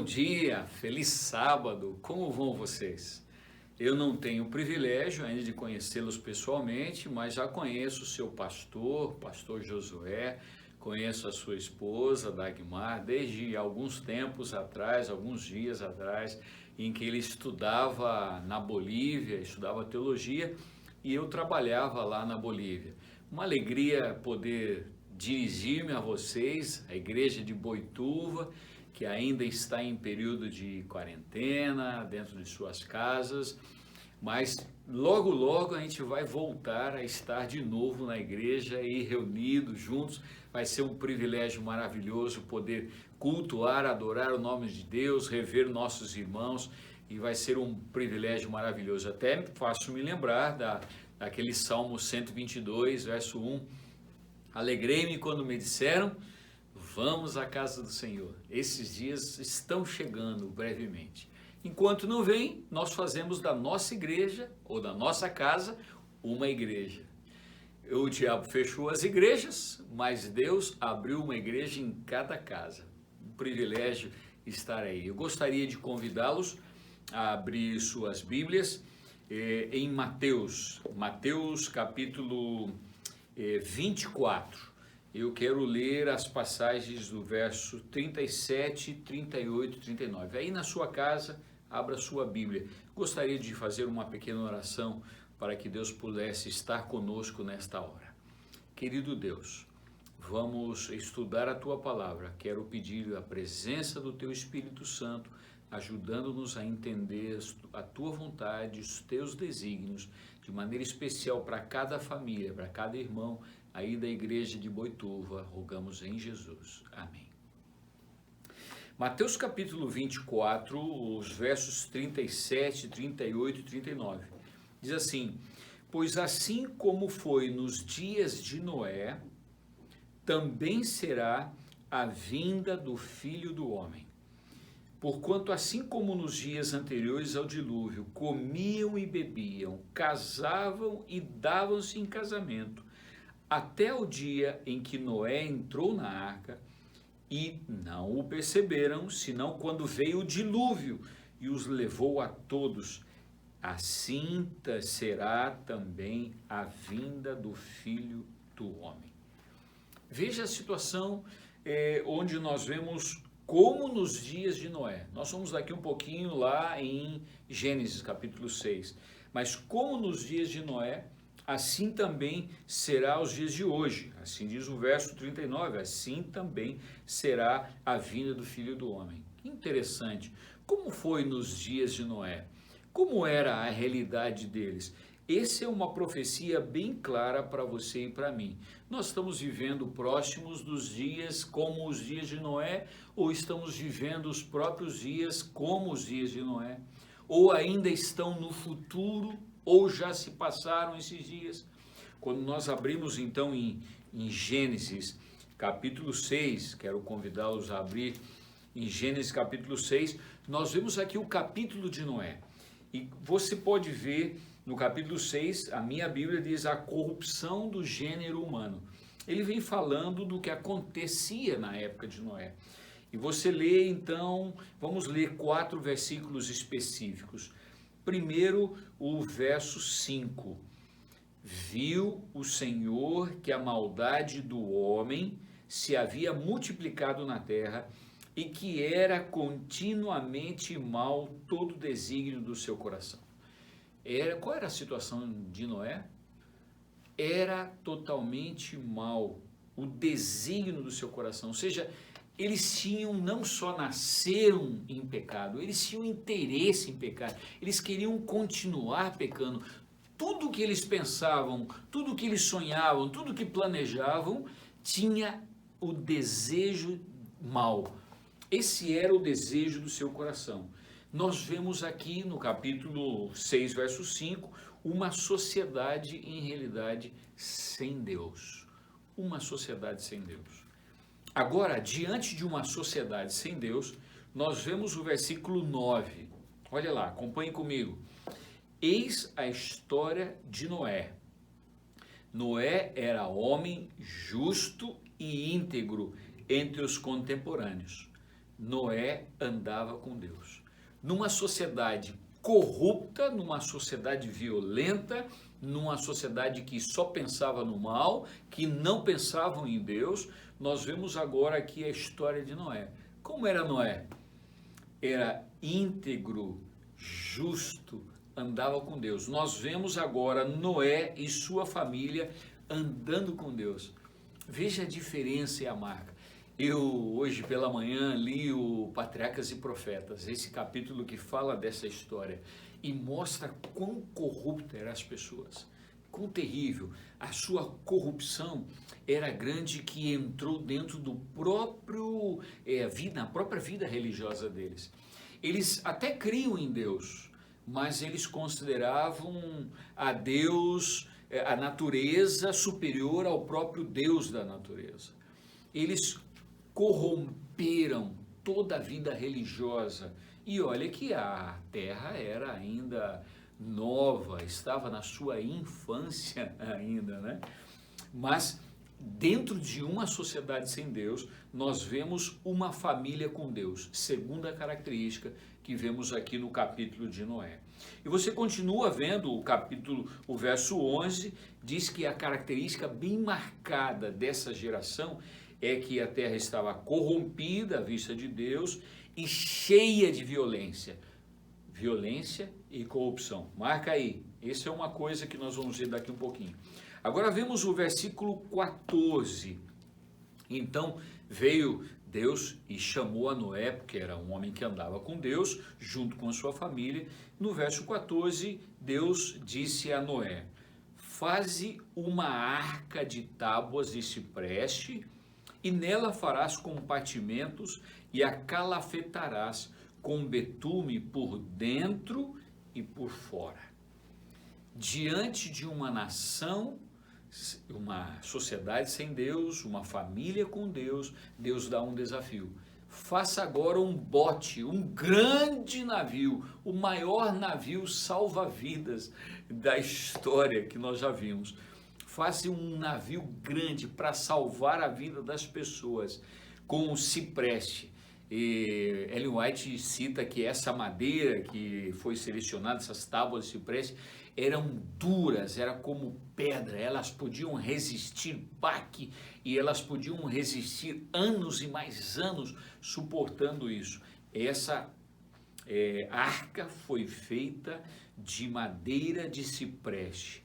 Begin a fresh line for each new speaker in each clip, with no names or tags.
dia, feliz sábado, como vão vocês? Eu não tenho o privilégio ainda de conhecê-los pessoalmente, mas já conheço o seu pastor Josué, conheço a sua esposa, Dagmar, desde alguns tempos atrás, alguns dias atrás, em que ele estudava na Bolívia, estudava teologia, e eu trabalhava lá na Bolívia. Uma alegria poder dirigir-me a vocês, a igreja de Boituva, que ainda está em período de quarentena, dentro de suas casas, mas logo logo a gente vai voltar a estar de novo na igreja e reunidos juntos. Vai ser um privilégio maravilhoso poder cultuar, adorar o nome de Deus, rever nossos irmãos, e vai ser um privilégio maravilhoso. Até faço me lembrar daquele Salmo 122, verso 1. Alegrei-me quando me disseram: vamos à casa do Senhor. Esses dias estão chegando brevemente. Enquanto não vem, nós fazemos da nossa igreja ou da nossa casa uma igreja. O diabo fechou as igrejas, mas Deus abriu uma igreja em cada casa. Um privilégio estar aí. Eu gostaria de convidá-los a abrir suas Bíblias em Mateus capítulo 24. Eu quero ler as passagens do verso 37, 38 e 39. Aí na sua casa, abra sua Bíblia. Gostaria de fazer uma pequena oração para que Deus pudesse estar conosco nesta hora. Querido Deus, vamos estudar a Tua Palavra. Quero pedir a presença do Teu Espírito Santo, ajudando-nos a entender a Tua vontade, os Teus desígnios, de maneira especial para cada família, para cada irmão aí da igreja de Boituva. Rogamos em Jesus. Amém. Mateus capítulo 24, os versos 37, 38 e 39. Diz assim: pois assim como foi nos dias de Noé, também será a vinda do Filho do Homem. Porquanto assim como nos dias anteriores ao dilúvio, comiam e bebiam, casavam e davam-se em casamento, até o dia em que Noé entrou na arca, e não o perceberam, senão quando veio o dilúvio e os levou a todos. Assim será também a vinda do Filho do Homem. Veja a situação onde nós vemos como nos dias de Noé. Nós vamos daqui um pouquinho lá em Gênesis capítulo 6. Mas como nos dias de Noé, assim também será os dias de hoje. Assim diz o verso 39, assim também será a vinda do Filho do Homem. Que interessante. Como foi nos dias de Noé? Como era a realidade deles? Essa é uma profecia bem clara para você e para mim. Nós estamos vivendo próximos dos dias como os dias de Noé, ou estamos vivendo os próprios dias como os dias de Noé? Ou ainda estão no futuro, ou já se passaram esses dias? Quando nós abrimos então em Gênesis capítulo 6, quero convidá-los a abrir em Gênesis capítulo 6, nós vemos aqui o capítulo de Noé. E você pode ver no capítulo 6, a minha Bíblia diz a corrupção do gênero humano. Ele vem falando do que acontecia na época de Noé. E você lê então, vamos ler 4 versículos específicos. Primeiro, o verso 5. Viu o Senhor que a maldade do homem se havia multiplicado na terra e que era continuamente mal todo o desígnio do seu coração. Qual era a situação de Noé? Era totalmente mal o desígnio do seu coração, ou seja, eles não só nasceram em pecado, eles tinham interesse em pecar, eles queriam continuar pecando. Tudo que eles pensavam, tudo que eles sonhavam, tudo que planejavam, tinha o desejo mau. Esse era o desejo do seu coração. Nós vemos aqui no capítulo 6, verso 5, uma sociedade em realidade sem Deus. Uma sociedade sem Deus. Agora, diante de uma sociedade sem Deus, nós vemos o versículo 9. Olha lá, acompanhe comigo. Eis a história de Noé. Noé era homem justo e íntegro entre os contemporâneos. Noé andava com Deus. Numa sociedade corrupta, numa sociedade violenta, numa sociedade que só pensava no mal, que não pensavam em Deus, nós vemos agora aqui a história de Noé. Como era Noé? Era íntegro, justo, andava com Deus. Nós vemos agora Noé e sua família andando com Deus. Veja a diferença e a marca. Eu hoje pela manhã li o Patriarcas e Profetas, esse capítulo que fala dessa história e mostra quão corruptas eram as pessoas, quão terrível. A sua corrupção era grande, que entrou dentro do próprio na própria vida religiosa deles. Eles até criam em Deus, mas eles consideravam a Deus, a natureza, superior ao próprio Deus da natureza. Eles corromperam toda a vida religiosa. E olha que a terra era ainda nova, estava na sua infância ainda, né? Mas dentro de uma sociedade sem Deus, nós vemos uma família com Deus, segunda característica que vemos aqui no capítulo de Noé. E você continua vendo o verso 11, diz que a característica bem marcada dessa geração é que a terra estava corrompida à vista de Deus e cheia de violência. Violência e corrupção. Marca aí. Essa é uma coisa que nós vamos ver daqui um pouquinho. Agora vemos o versículo 14. Então veio Deus e chamou a Noé, porque era um homem que andava com Deus, junto com a sua família. No verso 14, Deus disse a Noé: faze uma arca de tábuas de cipreste, e nela farás compartimentos e a calafetarás com betume por dentro e por fora. Diante de uma nação, uma sociedade sem Deus, uma família com Deus, Deus dá um desafio. Faça agora um bote, um grande navio, o maior navio salva-vidas da história que nós já vimos. Faça um navio grande para salvar a vida das pessoas, com o cipreste. E Ellen White cita que essa madeira que foi selecionada, essas tábuas de cipreste, eram duras, era como pedra, elas podiam resistir baque e elas podiam resistir anos e mais anos suportando isso. Essa arca foi feita de madeira de cipreste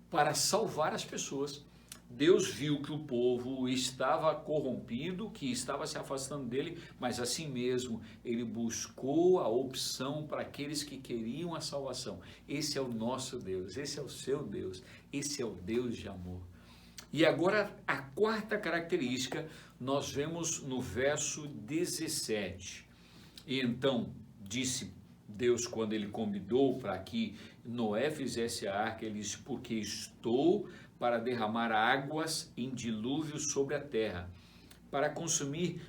para salvar as pessoas. Deus viu que o povo estava corrompido, que estava se afastando dele, mas assim mesmo ele buscou a opção para aqueles que queriam a salvação. Esse é o nosso Deus, esse é o seu Deus, esse é o Deus de amor. E agora a quarta característica nós vemos no verso 17. E então disse Deus, quando ele convidou para que Noé fizesse a arca, ele disse: porque estou para derramar águas em dilúvio sobre a terra, para consumir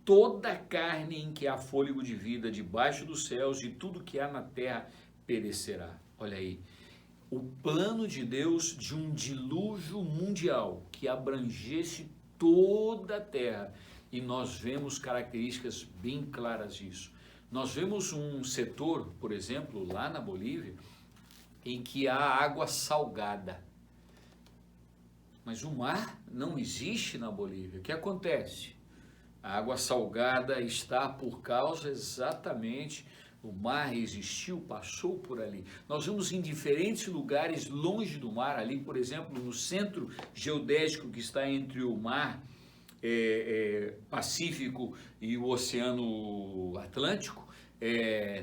toda a carne em que há fôlego de vida debaixo dos céus, e tudo que há na terra perecerá. Olha aí, o plano de Deus de um dilúvio mundial que abrangesse toda a terra, e nós vemos características bem claras disso. Nós vemos um setor, por exemplo, lá na Bolívia, em que há água salgada. Mas o mar não existe na Bolívia. O que acontece? A água salgada está por causa exatamente, o mar existiu, passou por ali. Nós vemos em diferentes lugares longe do mar, ali, por exemplo, no centro geodésico que está entre o mar Pacífico e o Oceano Atlântico,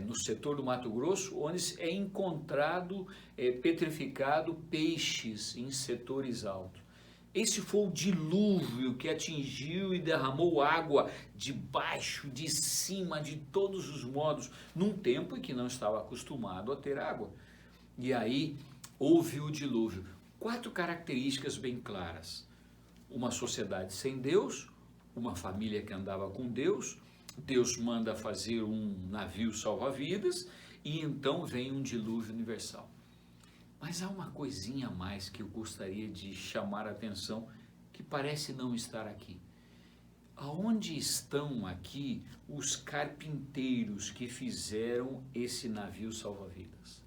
no setor do Mato Grosso, onde é encontrado petrificado peixes em setores altos. Esse foi o dilúvio que atingiu e derramou água de baixo, de cima, de todos os modos, num tempo em que não estava acostumado a ter água. E aí houve o dilúvio. 4 características bem claras: uma sociedade sem Deus, uma família que andava com Deus, Deus manda fazer um navio salva-vidas, e então vem um dilúvio universal. Mas há uma coisinha a mais que eu gostaria de chamar a atenção, que parece não estar aqui. aonde estão aqui os carpinteiros que fizeram esse navio salva-vidas?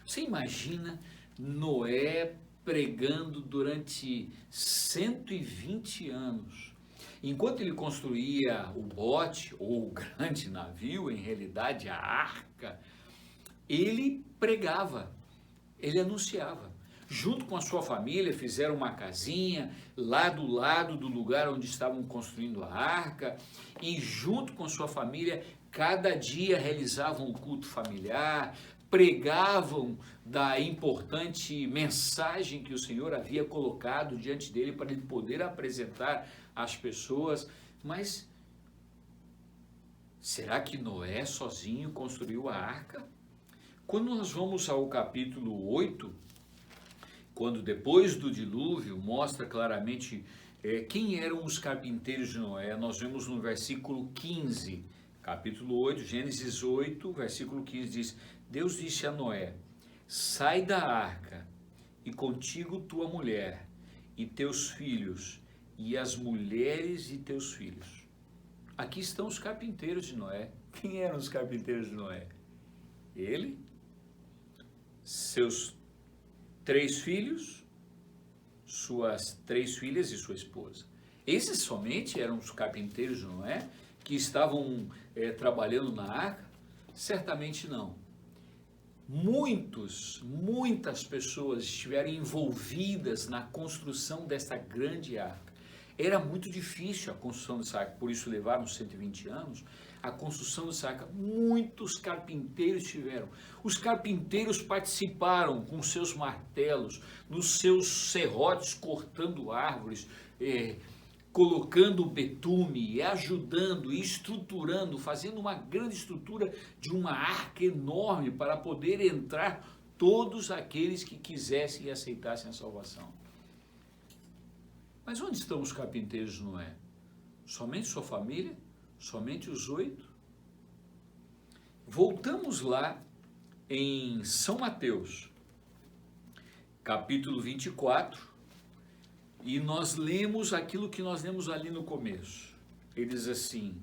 Você imagina Noé pregando durante 120 anos. Enquanto ele construía o bote, ou o grande navio, em realidade a arca, ele pregava, ele anunciava. Junto com a sua família, fizeram uma casinha lá do lado do lugar onde estavam construindo a arca, e junto com a sua família, cada dia realizavam um culto familiar, pregavam da importante mensagem que o Senhor havia colocado diante dele para ele poder apresentar às pessoas. Mas será que Noé sozinho construiu a arca? Quando nós vamos ao capítulo 8, quando depois do dilúvio mostra claramente quem eram os carpinteiros de Noé, nós vemos no versículo 15, capítulo 8, Gênesis 8, versículo 15 diz: Deus disse a Noé: sai da arca, e contigo tua mulher, e teus filhos, e as mulheres de teus filhos. Aqui estão os carpinteiros de Noé. Quem eram os carpinteiros de Noé? Ele, seus 3 filhos, suas 3 filhas e sua esposa. Esses somente eram os carpinteiros de Noé que estavam trabalhando na arca? Certamente não. Muitas pessoas estiveram envolvidas na construção dessa grande arca. Era muito difícil a construção dessa arca, por isso levaram 120 anos. A construção dessa arca, muitos carpinteiros tiveram. Os carpinteiros participaram com seus martelos, nos seus serrotes, cortando árvores, colocando betume, ajudando, estruturando, fazendo uma grande estrutura de uma arca enorme para poder entrar todos aqueles que quisessem e aceitassem a salvação. Mas onde estão os carpinteiros de Noé? Somente sua família? Somente os 8? Voltamos lá em São Mateus, capítulo 24, e nós lemos aquilo que nós lemos ali no começo. Ele diz assim,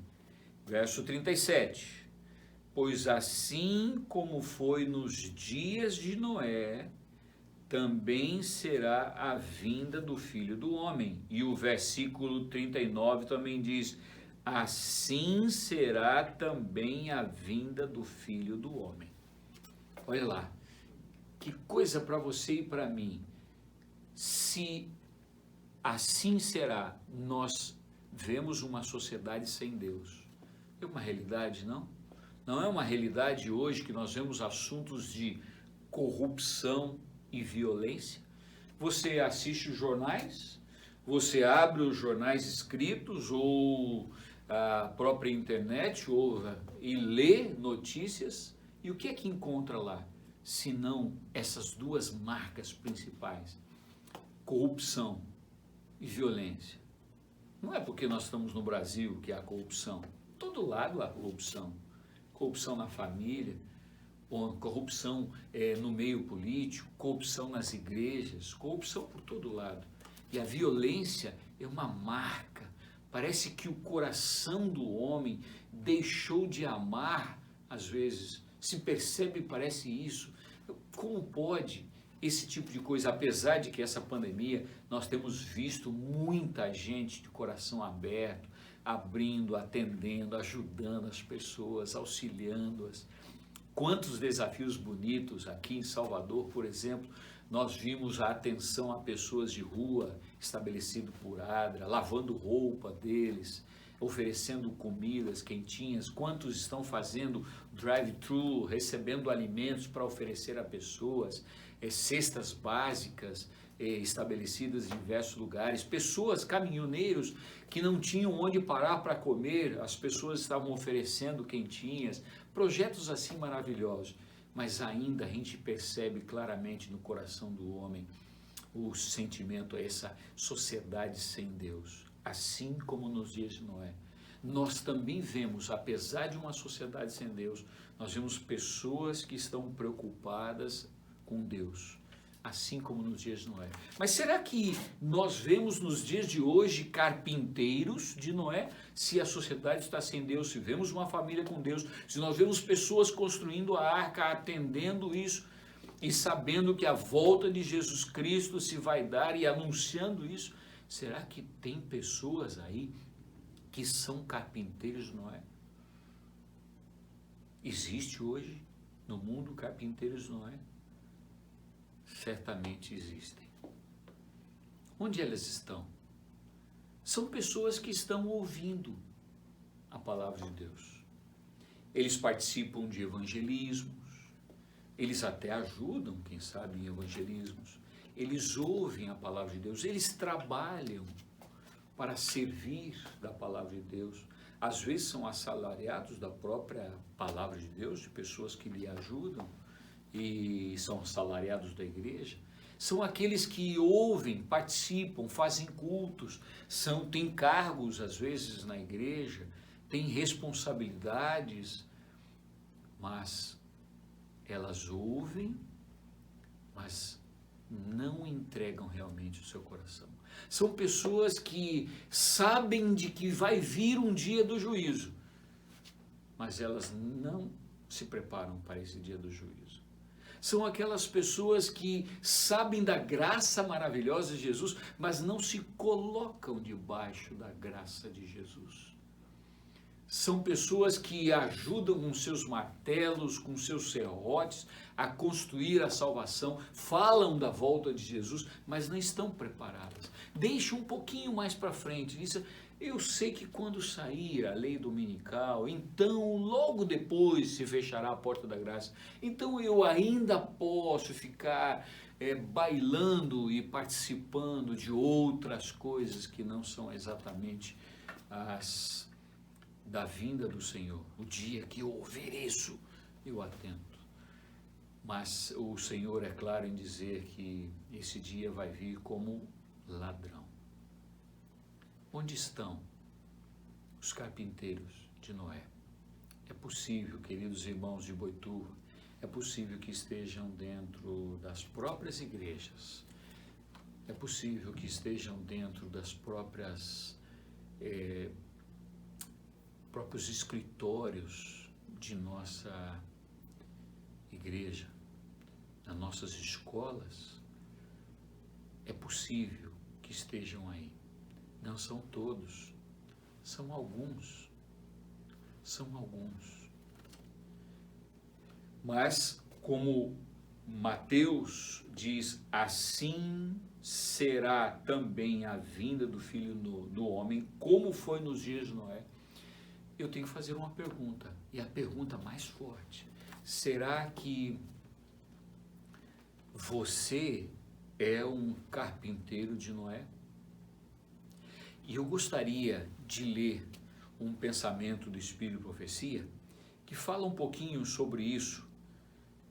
verso 37, pois assim como foi nos dias de Noé, também será a vinda do Filho do Homem. E o versículo 39 também diz, assim será também a vinda do Filho do Homem. Olha lá, que coisa para você e para mim. Se assim será, nós vemos uma sociedade sem Deus. É uma realidade, não? Não é uma realidade hoje que nós vemos assuntos de corrupção e violência? Você assiste os jornais, você abre os jornais escritos ou a própria internet e lê notícias, e o que é que encontra lá? Senão essas duas marcas principais, corrupção e violência. Não é porque nós estamos no Brasil que há corrupção. Todo lado há corrupção. Corrupção na família, corrupção no meio político, corrupção nas igrejas, corrupção por todo lado. E a violência é uma marca. Parece que o coração do homem deixou de amar, às vezes. Se percebe, parece isso. Como pode esse tipo de coisa? Apesar de que essa pandemia, nós temos visto muita gente de coração aberto, abrindo, atendendo, ajudando as pessoas, auxiliando-as. Quantos desafios bonitos aqui em Salvador, por exemplo, nós vimos a atenção a pessoas de rua, estabelecido por ADRA, lavando roupa deles, oferecendo comidas quentinhas. Quantos estão fazendo drive-thru, recebendo alimentos para oferecer a pessoas, cestas básicas estabelecidas em diversos lugares. Pessoas, caminhoneiros que não tinham onde parar para comer, as pessoas estavam oferecendo quentinhas, projetos assim maravilhosos. Mas ainda a gente percebe claramente no coração do homem o sentimento, essa sociedade sem Deus. Assim como nos dias de Noé, nós também vemos, apesar de uma sociedade sem Deus, nós vemos pessoas que estão preocupadas com Deus. assim como nos dias de Noé. Mas será que nós vemos nos dias de hoje carpinteiros de Noé? Se a sociedade está sem Deus, se vemos uma família com Deus, se nós vemos pessoas construindo a arca, atendendo isso e sabendo que a volta de Jesus Cristo se vai dar e anunciando isso, será que tem pessoas aí que são carpinteiros de Noé? Existe hoje no mundo carpinteiros de Noé? Certamente existem. Onde elas estão? São pessoas que estão ouvindo a palavra de Deus. Eles participam de evangelismos, eles até ajudam, quem sabe, em evangelismos. Eles ouvem a palavra de Deus, eles trabalham para servir da palavra de Deus. Às vezes são assalariados da própria palavra de Deus, de pessoas que lhe ajudam, e são assalariados da igreja. São aqueles que ouvem, participam, fazem cultos, têm cargos às vezes na igreja, têm responsabilidades, mas elas ouvem, mas não entregam realmente o seu coração. São pessoas que sabem de que vai vir um dia do juízo, mas elas não se preparam para esse dia do juízo. São aquelas pessoas que sabem da graça maravilhosa de Jesus, mas não se colocam debaixo da graça de Jesus. São pessoas que ajudam com seus martelos, com seus serrotes, a construir a salvação, falam da volta de Jesus, mas não estão preparadas. Deixa um pouquinho mais para frente, diz: eu sei que quando sair a lei dominical, então logo depois se fechará a porta da graça. Então eu ainda posso ficar bailando e participando de outras coisas que não são exatamente as da vinda do Senhor. O dia que eu ouvir isso, eu atento. Mas o Senhor é claro em dizer que esse dia vai vir como ladrão. Onde estão os carpinteiros de Noé? É possível, queridos irmãos de Boituva, é possível que estejam dentro das próprias igrejas, é possível que estejam dentro das próprios escritórios de nossa igreja, nas nossas escolas. É possível que estejam aí. Não são todos, são alguns. Mas, como Mateus diz, assim será também a vinda do Filho do Homem, como foi nos dias de Noé. Eu tenho que fazer uma pergunta, e a pergunta mais forte: será que você é um carpinteiro de Noé? E eu gostaria de ler um pensamento do Espírito e Profecia, que fala um pouquinho sobre isso,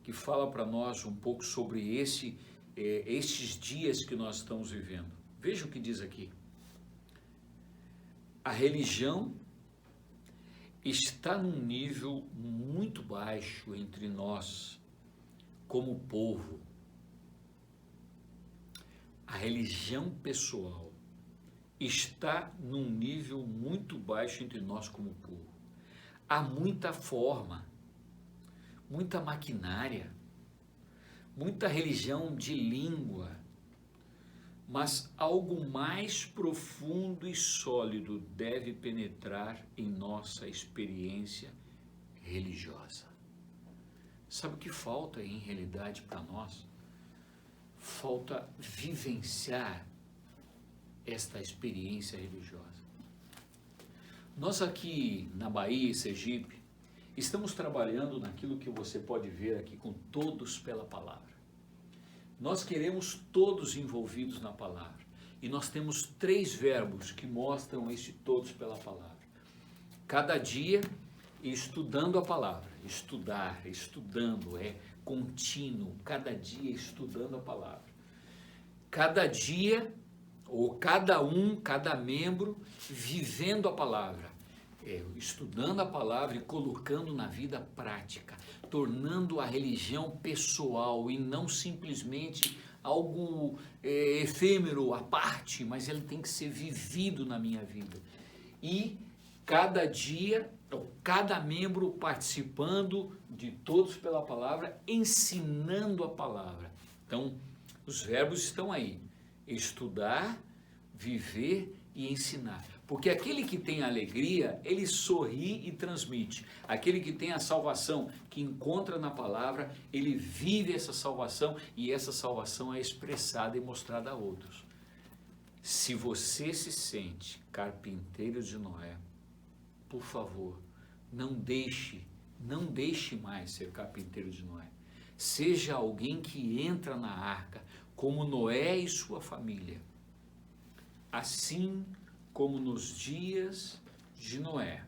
que fala para nós um pouco sobre estes dias que nós estamos vivendo. Veja o que diz aqui. A religião está num nível muito baixo entre nós, como povo. A religião pessoal está num nível muito baixo entre nós como povo. Há muita forma, muita maquinária, muita religião de língua, mas algo mais profundo e sólido deve penetrar em nossa experiência religiosa. Sabe o que falta em realidade para nós? Falta vivenciar esta experiência religiosa. Nós aqui na Bahia, Sergipe, estamos trabalhando naquilo que você pode ver aqui com todos pela palavra. Nós queremos todos envolvidos na palavra. E nós temos 3 verbos que mostram este todos pela palavra. Cada dia estudando a palavra. Estudar, estudando, é contínuo. Cada dia estudando a palavra. Cada dia, ou cada membro, vivendo a palavra, estudando a palavra e colocando na vida prática, tornando a religião pessoal e não simplesmente algo efêmero, à parte, mas ele tem que ser vivido na minha vida. E cada dia, cada membro participando de todos pela palavra, ensinando a palavra. Então, os verbos estão aí: estudar, viver e ensinar. Porque aquele que tem alegria, ele sorri e transmite. Aquele que tem a salvação, que encontra na palavra, ele vive essa salvação e essa salvação é expressada e mostrada a outros. Se você se sente carpinteiro de Noé, por favor, não deixe mais ser carpinteiro de Noé. Seja alguém que entra na arca, como Noé e sua família. Assim como nos dias de Noé,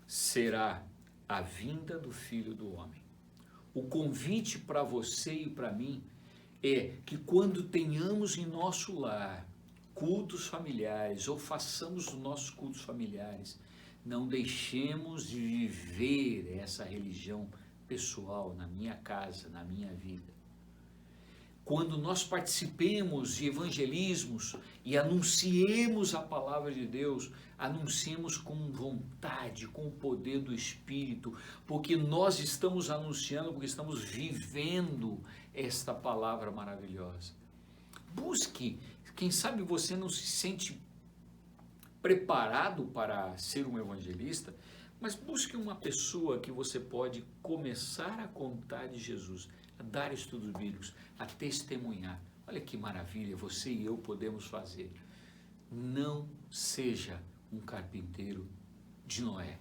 será a vinda do Filho do Homem. O convite para você e para mim é que quando tenhamos em nosso lar cultos familiares, ou façamos os nossos cultos familiares, não deixemos de viver essa religião pessoal na minha casa, na minha vida. Quando nós participemos de evangelismos e anunciemos a palavra de Deus, anunciemos com vontade, com o poder do Espírito, porque nós estamos anunciando, porque estamos vivendo esta palavra maravilhosa. Busque, quem sabe você não se sente preparado para ser um evangelista, mas busque uma pessoa que você pode começar a contar de Jesus, a dar estudos bíblicos, a testemunhar. Olha que maravilha, você e eu podemos fazer. Não seja um carpinteiro de Noé,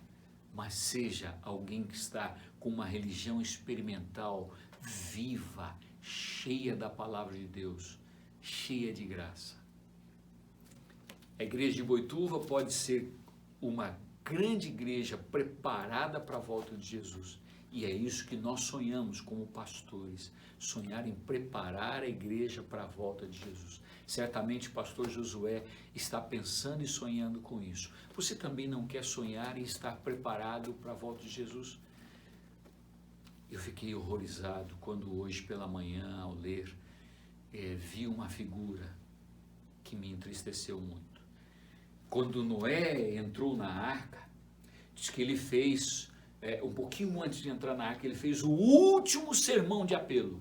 mas seja alguém que está com uma religião experimental, viva, cheia da palavra de Deus, cheia de graça. A igreja de Boituva pode ser uma grande igreja preparada para a volta de Jesus. E é isso que nós sonhamos como pastores, sonhar em preparar a igreja para a volta de Jesus. Certamente o pastor Josué está pensando e sonhando com isso. Você também não quer sonhar e estar preparado para a volta de Jesus? Eu fiquei horrorizado quando hoje pela manhã, ao ler, vi uma figura que me entristeceu muito. Quando Noé entrou na arca, diz que ele fez, um pouquinho antes de entrar na arca, ele fez o último sermão de apelo.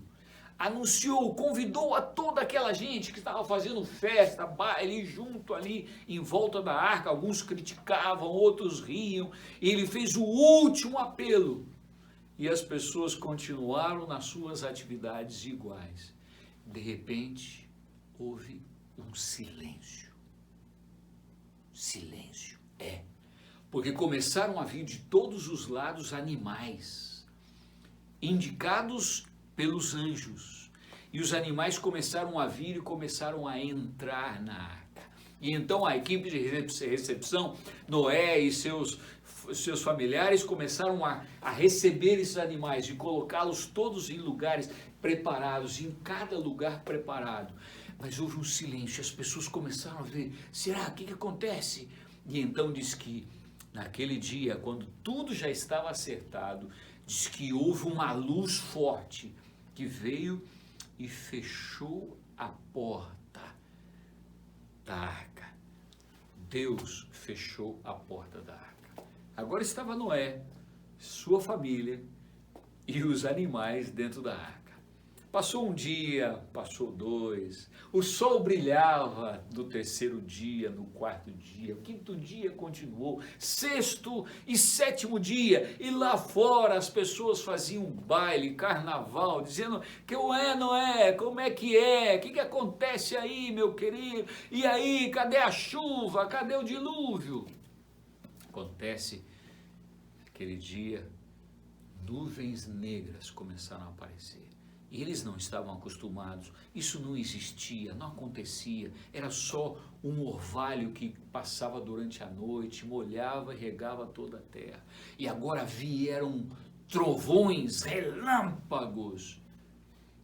Anunciou, convidou a toda aquela gente que estava fazendo festa, baile, junto ali em volta da arca. Alguns criticavam, outros riam. E ele fez o último apelo. E as pessoas continuaram nas suas atividades iguais. De repente, houve um silêncio. Silêncio, porque começaram a vir de todos os lados animais, indicados pelos anjos, e os animais começaram a vir e começaram a entrar na arca. E então a equipe de recepção, Noé e seus familiares começaram a receber esses animais e colocá-los todos em lugares preparados, em cada lugar preparado. Mas houve um silêncio, as pessoas começaram a ver, será? O que acontece? E então diz que naquele dia, quando tudo já estava acertado, diz que houve uma luz forte que veio e fechou a porta da arca. Deus fechou a porta da arca. Agora estava Noé, sua família e os animais dentro da arca. Passou um dia, passou dois, o sol brilhava no terceiro dia, no quarto dia, o quinto dia continuou, sexto e sétimo dia, e lá fora as pessoas faziam baile, carnaval, dizendo que Noé, como é? O que acontece aí, meu querido? E aí, cadê a chuva? Cadê o dilúvio? Acontece, aquele dia, nuvens negras começaram a aparecer. E eles não estavam acostumados, isso não existia, não acontecia, era só um orvalho que passava durante a noite, molhava e regava toda a terra. E agora vieram trovões, relâmpagos,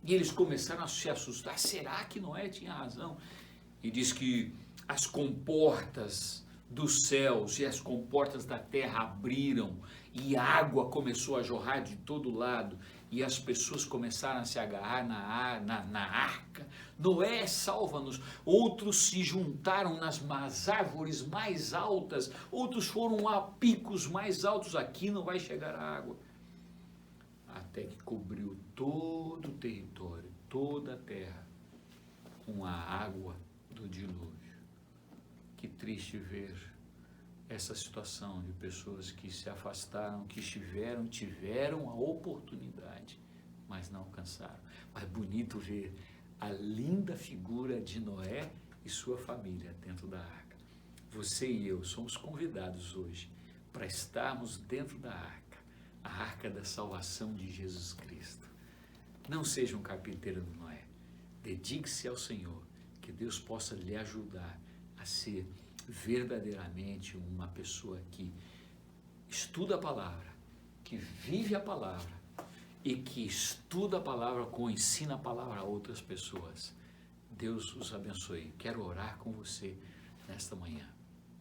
e eles começaram a se assustar. Será que Noé tinha razão? E diz que as comportas dos céus e as comportas da terra abriram e a água começou a jorrar de todo lado e as pessoas começaram a se agarrar na arca. Noé, salva-nos. Outros se juntaram nas árvores mais altas, outros foram a picos mais altos. Aqui não vai chegar a água. Até que cobriu todo o território, toda a terra, com a água do dilúvio. Que triste ver essa situação de pessoas que se afastaram, que tiveram a oportunidade, mas não alcançaram. Mas bonito ver a linda figura de Noé e sua família dentro da arca. Você e eu somos convidados hoje para estarmos dentro da arca, a arca da salvação de Jesus Cristo. Não seja um carpinteiro do Noé. Dedique-se ao Senhor, que Deus possa lhe ajudar a ser verdadeiramente uma pessoa que estuda a palavra, que vive a palavra e que estuda a palavra, ensina a palavra a outras pessoas. Deus os abençoe. Quero orar com você nesta manhã.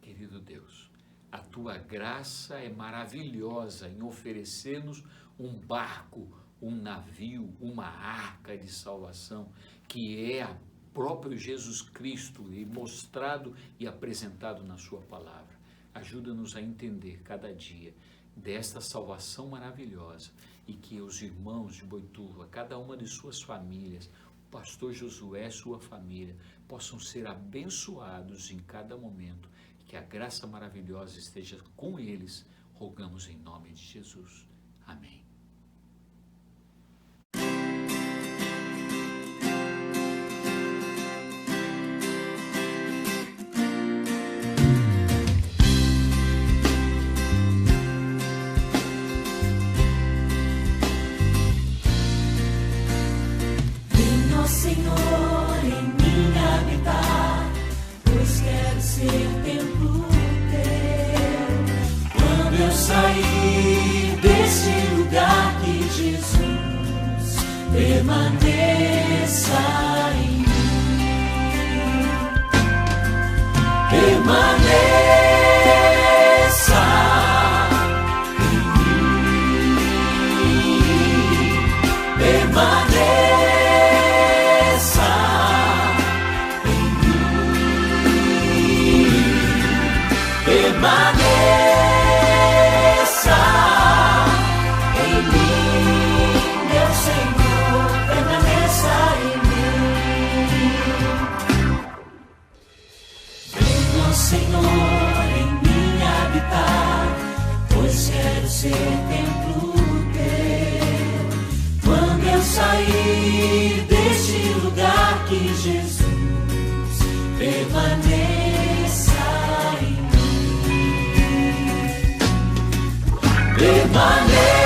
Querido Deus, a tua graça é maravilhosa em oferecer-nos um barco, um navio, uma arca de salvação, que é a próprio Jesus Cristo, mostrado e apresentado na sua palavra. Ajuda-nos a entender cada dia desta salvação maravilhosa e que os irmãos de Boituva, cada uma de suas famílias, o pastor Josué, sua família, possam ser abençoados em cada momento, que a graça maravilhosa esteja com eles, rogamos em nome de Jesus. Amém.
Senhor, em mim habitar, pois quero ser templo teu. Quando eu sair deste lugar, que Jesus permaneça em mim. Permaneça em mim. Permaneça. Permaneça em mim, meu Senhor, permaneça em mim. Venha, Senhor, em mim habitar, pois quero ser templo teu. Quando eu sair deste lugar, que Jesus permaneça em mim. Permaneça